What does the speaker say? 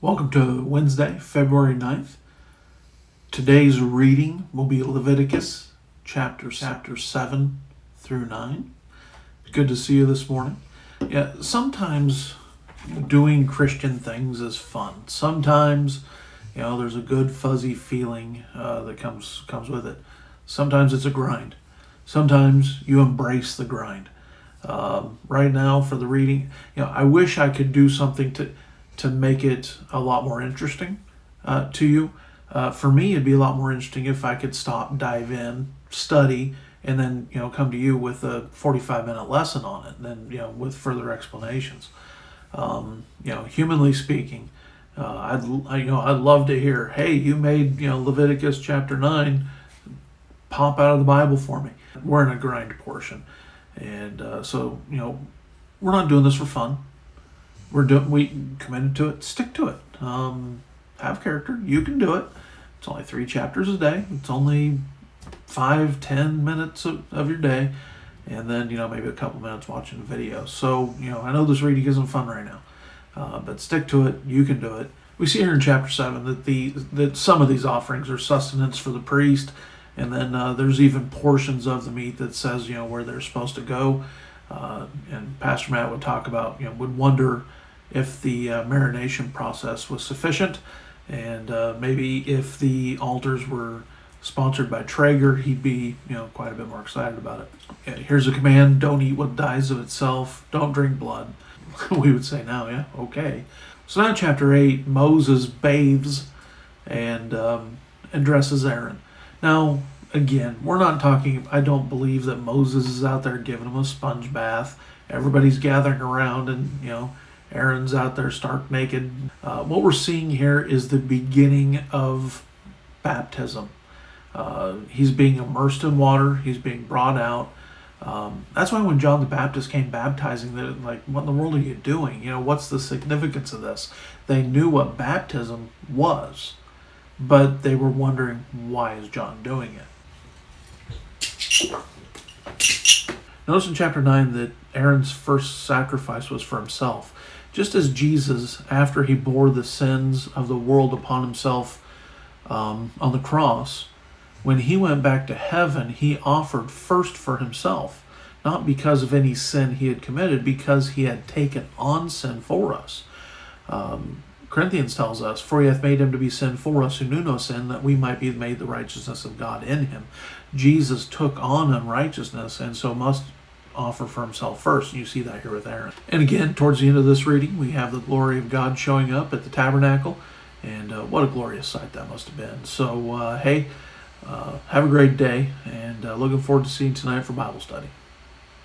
Welcome to Wednesday, February 9th. Today's reading will be Leviticus chapter 7 through 9. Good to see you this morning. Yeah, sometimes doing Christian things is fun. Sometimes, there's a good fuzzy feeling that comes with it. Sometimes it's a grind. Sometimes you embrace the grind. Right now for the reading, I wish I could do something to make it a lot more interesting to you. For me, it'd be a lot more interesting if I could stop, dive in, study, and then come to you with a 45-minute lesson on it, and then with further explanations. Humanly speaking, I'd love to hear, hey, you made Leviticus chapter 9 pop out of the Bible for me. We're in a grind portion, and so we're not doing this for fun. We committed to it. Stick to it. Have character. You can do it. It's only 3 chapters a day. It's only 5-10 minutes of your day, and then maybe a couple minutes watching a video. So I know this reading isn't fun right now, but stick to it. You can do it. We see here in chapter 7 that some of these offerings are sustenance for the priest, and then there's even portions of the meat that says where they're supposed to go. And Pastor Matt would talk about would wonder if the marination process was sufficient, and maybe if the altars were sponsored by Traeger, he'd be quite a bit more excited about it. Here's a command: don't eat what dies of itself, don't drink blood. We would say now, yeah, okay. So now chapter 8, Moses bathes and dresses Aaron. Now again, we're not talking, I don't believe that Moses is out there giving him a sponge bath. Everybody's gathering around and Aaron's out there stark naked. What we're seeing here is the beginning of baptism. He's being immersed in water. He's being brought out. That's why when John the Baptist came baptizing, they're like, what in the world are you doing? What's the significance of this? They knew what baptism was, but they were wondering, why is John doing it? Notice in chapter 9 that Aaron's first sacrifice was for himself. Just as Jesus, after he bore the sins of the world upon himself on the cross, when he went back to heaven, he offered first for himself, not because of any sin he had committed, because he had taken on sin for us. Corinthians tells us, for he hath made him to be sin for us who knew no sin, that we might be made the righteousness of God in him. Jesus took on unrighteousness, and so must offer for himself first. You see that here with Aaron. And again, towards the end of this reading, we have the glory of God showing up at the tabernacle, and what a glorious sight that must have been. So, have a great day, and looking forward to seeing you tonight for Bible study.